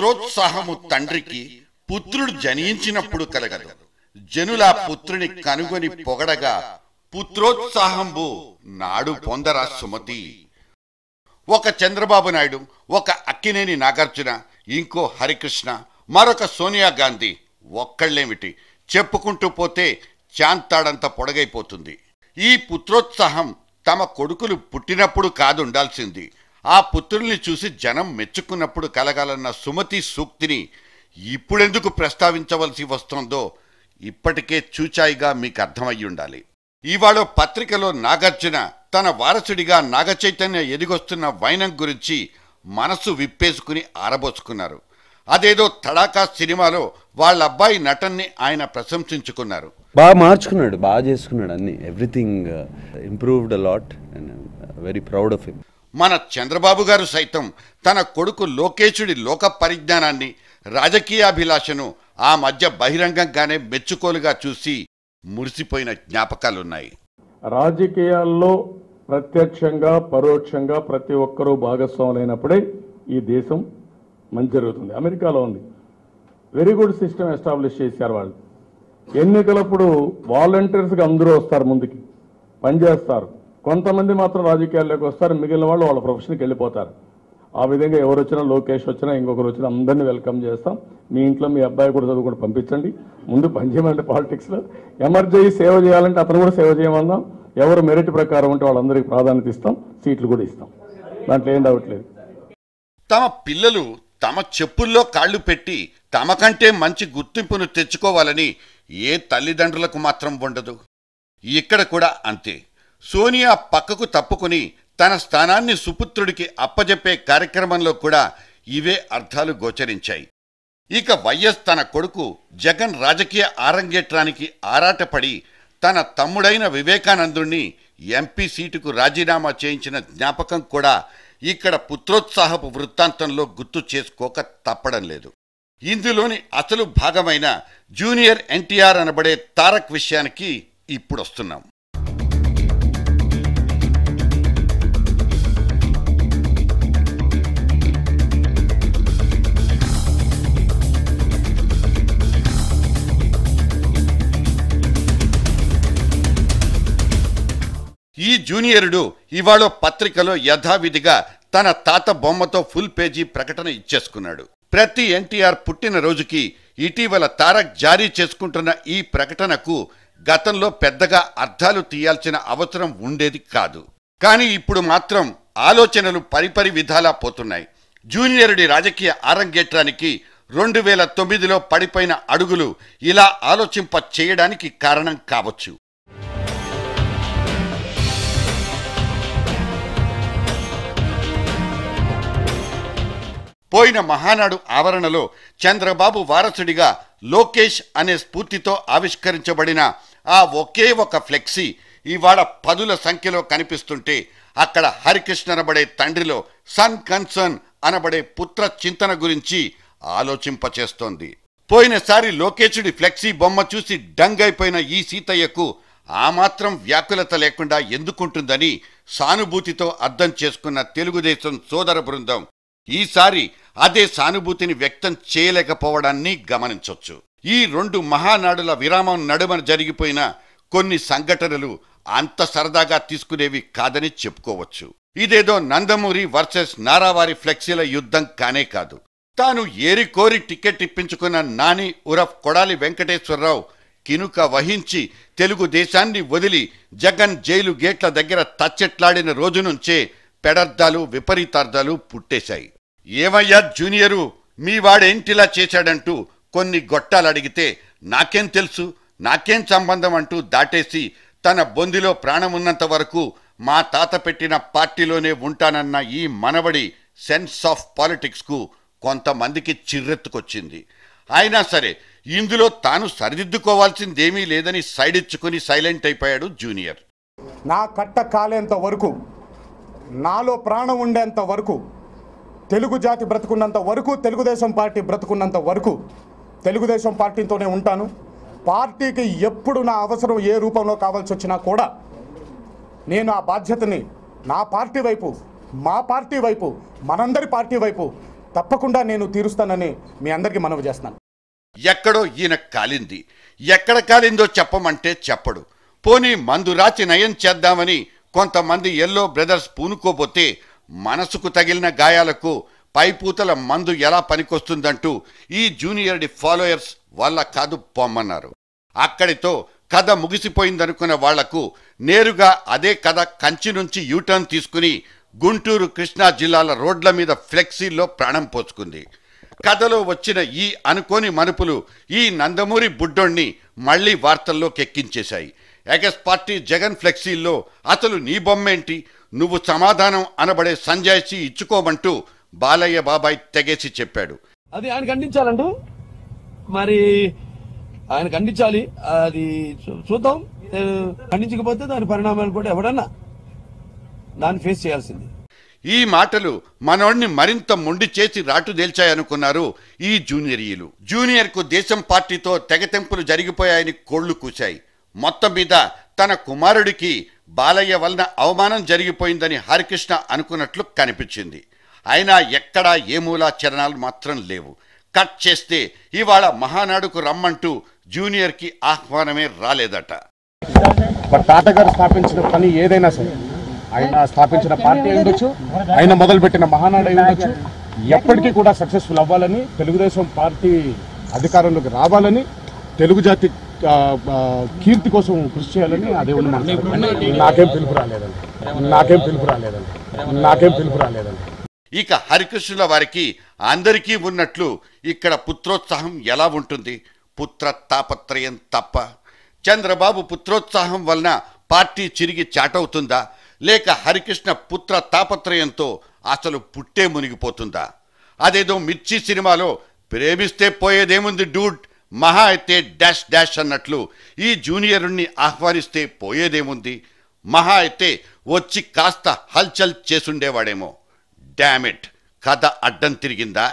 పుత్రోత్సాహము తండ్రికి పుత్రుడు జనించినప్పుడు కలగదు. జనుల పుత్రుని కనుగొని పొగడగా పుత్రోత్సాహంబు నాడు పొందరా సుమతి. ఒక చంద్రబాబు నాయుడు, ఒక అక్కినేని నాగార్జున, ఇంకో హరికృష్ణ, మరొక సోనియా గాంధీ ఒక్కళ్ళేమిటి, చెప్పుకుంటూ పోతే చాంతాడంత పొడగైపోతుంది. ఈ పుత్రోత్సాహం తమ కొడుకులు పుట్టినప్పుడు కాదుండాల్సింది, ఆ పుత్రుల్ని చూసి జనం మెచ్చుకున్నప్పుడు కలగాలన్న సుమతి సూక్తిని ఇప్పుడెందుకు ప్రస్తావించవలసి వస్తోందో ఇప్పటికే చూచాయిగా మీకు అర్థమయ్యి ఉండాలి. ఇవాళ పత్రికలో నాగార్జున తన వారసుడిగా నాగచైతన్య ఎదిగొస్తున్న వైనం గురించి మనసు విప్పేసుకుని ఆరబోసుకున్నారు. అదేదో తడాకా సినిమాలో వాళ్ళ అబ్బాయి నటన్ని ఆయన ప్రశంసించుకున్నారు. బాగా మార్చుకున్నాడు, బాగా చేసుకున్నాడు, అన్ని everything improved a lot and very proud of him. మన చంద్రబాబు గారు సైతం తన కొడుకు లోకేశుడి లోక పరిజ్ఞానాన్ని, రాజకీయాభిలాషను ఆ మధ్య బహిరంగంగానే మెచ్చుకోలుగా చూసి మురిసిపోయిన జ్ఞాపకాలున్నాయి. రాజకీయాల్లో ప్రత్యక్షంగా పరోక్షంగా ప్రతి ఒక్కరూ భాగస్వాములైనప్పుడే ఈ దేశం మంచి జరుగుతుంది. అమెరికాలో ఉంది, వెరీ గుడ్ సిస్టమ్ ఎస్టాబ్లిష్ చేశారు వాళ్ళు. ఎన్నికలప్పుడు వాలంటీర్స్గా అందరూ వస్తారు, ముందుకి పనిచేస్తారు. కొంతమంది మాత్రం రాజకీయాల్లోకి వస్తారు, మిగిలిన వాళ్ళు వాళ్ళ ప్రొఫెషన్కి వెళ్ళిపోతారు. ఆ విధంగా ఎవరు వచ్చినా, లోకేష్ వచ్చినా, ఇంకొకరు వచ్చినా అందరినీ వెల్కమ్ చేస్తాం. మీ ఇంట్లో మీ అబ్బాయి కూడా చదువుకుంటూ పంపించండి, ముందు పనిచేయమంటే పాలిటిక్స్లో ఎమర్జెన్సీ సేవ చేయాలంటే అతను కూడా సేవ చేయమందాం. ఎవరు మెరిట్ ప్రకారం ఉంటే వాళ్ళందరికీ ప్రాధాన్యత ఇస్తాం, సీట్లు కూడా ఇస్తాం, దాంట్లో ఏం డౌట్ లేదు. తమ పిల్లలు తమ చెప్పుల్లో కాళ్ళు పెట్టి తమకంటే మంచి గుర్తింపును తెచ్చుకోవాలని ఏ తల్లిదండ్రులకు మాత్రం ఉండదు. ఇక్కడ కూడా అంతే. సోనియా పక్కకు తప్పుకుని తన స్థానాన్ని సుపుత్రుడికి అప్పజెప్పే కార్యక్రమంలో కూడా ఇవే అర్థాలు గోచరించాయి. ఇక వైఎస్ తన కొడుకు జగన్ రాజకీయ ఆరంగేట్రానికి ఆరాటపడి తన తమ్ముడైన వివేకానందుణ్ణి ఎంపీ సీటుకు రాజీనామా చేయించిన జ్ఞాపకం కూడా ఇక్కడ పుత్రోత్సాహపు వృత్తాంతంలో గుర్తు చేసుకోక తప్పడం లేదు. ఇందులోని అసలు భాగమైన జూనియర్ ఎన్టీఆర్ అనబడే తారక్ విషయానికి ఇప్పుడొస్తున్నాం. ఈ జూనియరుడు ఇవాళ పత్రికలో యథావిధిగా తన తాత బొమ్మతో ఫుల్ పేజీ ప్రకటన ఇచ్చేసుకున్నాడు. ప్రతి ఎన్టీఆర్ పుట్టినరోజుకి ఇటీవల తారక్ జారీ చేసుకుంటున్న ఈ ప్రకటనకు గతంలో పెద్దగా అర్థాలు తీయాల్సిన అవసరం ఉండేది కాదు. కానీ ఇప్పుడు మాత్రం ఆలోచనలు పరిపరి విధాలా పోతున్నాయి. జూనియరుడి రాజకీయ ఆరంగేట్రానికి 2009లో పడిపోయిన అడుగులు ఇలా ఆలోచింప చేయడానికి కారణం కావచ్చు. పోయిన మహానాడు ఆవరణలో చంద్రబాబు వారసుడిగా లోకేష్ అనే స్ఫూర్తితో ఆవిష్కరించబడిన ఆ ఒకే ఒక ఫ్లెక్సీ ఇవాళ పదుల సంఖ్యలో కనిపిస్తుంటే అక్కడ హరికృష్ణ అనబడే తండ్రిలో సన్ కన్సర్న్ అనబడే పుత్ర చింతన గురించి ఆలోచింపచేస్తోంది. పోయినసారి లోకేశుడి ఫ్లెక్సీ బొమ్మ చూసి డంగైపోయిన ఈ సీతయ్యకు ఆ మాత్రం వ్యాకులత లేకుండా ఎందుకుంటుందని సానుభూతితో అర్థం చేసుకున్న తెలుగుదేశం సోదర బృందం ఈసారి అదే సానుభూతిని వ్యక్తం చేయలేకపోవడాన్ని గమనించొచ్చు. ఈ రెండు మహానాడుల విరామం నడుమన జరిగిపోయిన కొన్ని సంఘటనలు అంత సరదాగా తీసుకునేవి కాదని చెప్పుకోవచ్చు. ఇదేదో నందమూరి వర్సెస్ నారావారి ఫ్లెక్సీల యుద్ధం కానే కాదు. తాను ఏరికోరి టికెట్ ఇప్పించుకున్న నాని ఉరఫ్ కొడాలి వెంకటేశ్వరరావు కినుక వహించి తెలుగుదేశాన్ని వదిలి జగన్ జైలు గేట్ల దగ్గర తచ్చెట్లాడిన రోజు నుంచే పెడర్థాలు విపరీతార్థాలు పుట్టేశాయి. ఏమయ్యా జూనియరు, మీ వాడేంటిలా చేశాడంటూ కొన్ని గొట్టాలడిగితే నాకేం తెలుసు, నాకేం సంబంధం అంటూ దాటేసి తన బొందిలో ప్రాణమున్నంత వరకు మా తాత పెట్టిన పార్టీలోనే ఉంటానన్న ఈ మనవడి సెన్స్ ఆఫ్ పాలిటిక్స్కు కొంతమందికి చిర్రెత్తుకొచ్చింది. అయినా సరే ఇందులో తాను సరిదిద్దుకోవాల్సిందేమీ లేదని సైడ్ ఇచ్చుకుని సైలెంట్ అయిపోయాడు జూనియర్. నా కట్ట కాలేంత వరకు, నాలో ప్రాణం ఉండేంత వరకు, తెలుగు జాతి బ్రతుకున్నంత వరకు, తెలుగుదేశం పార్టీ బ్రతుకున్నంత వరకు తెలుగుదేశం పార్టీతోనే ఉంటాను. పార్టీకి ఎప్పుడు నా అవసరం ఏ రూపంలో కావాల్సి వచ్చినా కూడా నేను ఆ బాధ్యతని నా పార్టీ వైపు, మా పార్టీ వైపు, మనందరి పార్టీ వైపు తప్పకుండా నేను తీరుస్తానని మీ అందరికీ మనవి చేస్తున్నాను. ఎక్కడో ఈయన కాలింది, ఎక్కడ కాలిందో చెప్పమంటే చెప్పడు. పోనీ మందు రాచి నయం చేద్దామని కొంతమంది ఎల్లో బ్రదర్స్ పూనుకోబోతే మనసుకు తగిలిన గాయాలకు పైపూతల మందు ఎలా పనికొస్తుందంటూ ఈ జూనియర్డి ఫాలోయర్స్ వల్ల కాదు పొమ్మన్నారు. అక్కడితో కథ ముగిసిపోయిందనుకున్న వాళ్లకు నేరుగా అదే కథ కంచి నుంచి యూటర్న్ తీసుకుని గుంటూరు, కృష్ణా జిల్లాల రోడ్ల మీద ఫ్లెక్సీల్లో ప్రాణం పోసుకుంది. కథలో వచ్చిన ఈ అనుకోని మనుపులు ఈ నందమూరి బుడ్డోణ్ణి మళ్లీ వార్తల్లోకి ఎక్కించేశాయి. ఎగస్ పార్టీ జగన్ ఫ్లెక్సీల్లో అసలు నీ బొమ్మేంటి, నువ్వు సమాధానం అనబడే సంజాయిషి ఇచ్చుకోమంటూ బాలయ్య బాబాయ్ తెగేసి చెప్పాడు. అది ఆయన ఖండించాలండి, మరి ఆయన ఖండించాలి. అది చూద్దాం. ఖండించకపోతే దాని పరిణామాలు కూడా ఎవడన్నా దాన్ని ఫేస్ చేయాల్సింది. ఈ మాటలు మనోడిని మరింత మొండి చేసి రాటుదేల్చాయనుకున్నారు ఈ జూనియర్లు. జూనియర్కు దేశం పార్టీతో తెగతెంపులు జరిగిపోయాయని కోళ్లు కూశాయి. మొత్తం మీద తన కుమారుడికి బాలయ్య వలన అవమానం జరిగిపోయిందని హరికృష్ణ అనుకున్నట్లు కనిపించింది. అయినా ఎక్కడా ఏ మూలా చరణాలు మాత్రం లేవు. కట్ చేస్తే ఇవాళ మహానాడుకు రమ్మంటూ జూనియర్కి ఆహ్వానమే రాలేదట. తాత గారు స్థాపించిన పని ఏదైనా సరే, ఆయన స్థాపించిన పార్టీ ఉండొచ్చు, ఆయన మొదలుపెట్టిన మహానాడు ఉండొచ్చు, ఎప్పటికీ కూడా సక్సెస్ఫుల్ అవ్వాలని, తెలుగుదేశం పార్టీ అధికారంలోకి రావాలని, తెలుగు జాతి కీర్తి కోసం కృషి చేయాలని అదే ఉంది. నాకేం పిలుపు రాలేదండి. ఇక హరికృష్ణుల వారికి అందరికీ ఉన్నట్లు ఇక్కడ పుత్రోత్సాహం ఎలా ఉంటుంది? పుత్ర తాపత్రయం తప్ప. చంద్రబాబు పుత్రోత్సాహం వలన పార్టీ చిరిగి చాటవుతుందా, లేక హరికృష్ణ పుత్ర తాపత్రయంతో అసలు పుట్టే మునిగిపోతుందా? అదేదో మిర్చి సినిమాలో ప్రేమిస్తే పోయేదేముంది డూడ్, మహా అయితే డాష్ డాష్ అన్నట్లు ఈ జూనియరుణ్ణి ఆహ్వానిస్తే పోయేదేముంది, మహా అయితే వచ్చి కాస్త హల్చల్ చేసుండేవాడేమో. డామిట్, కథ అడ్డం తిరిగిందా?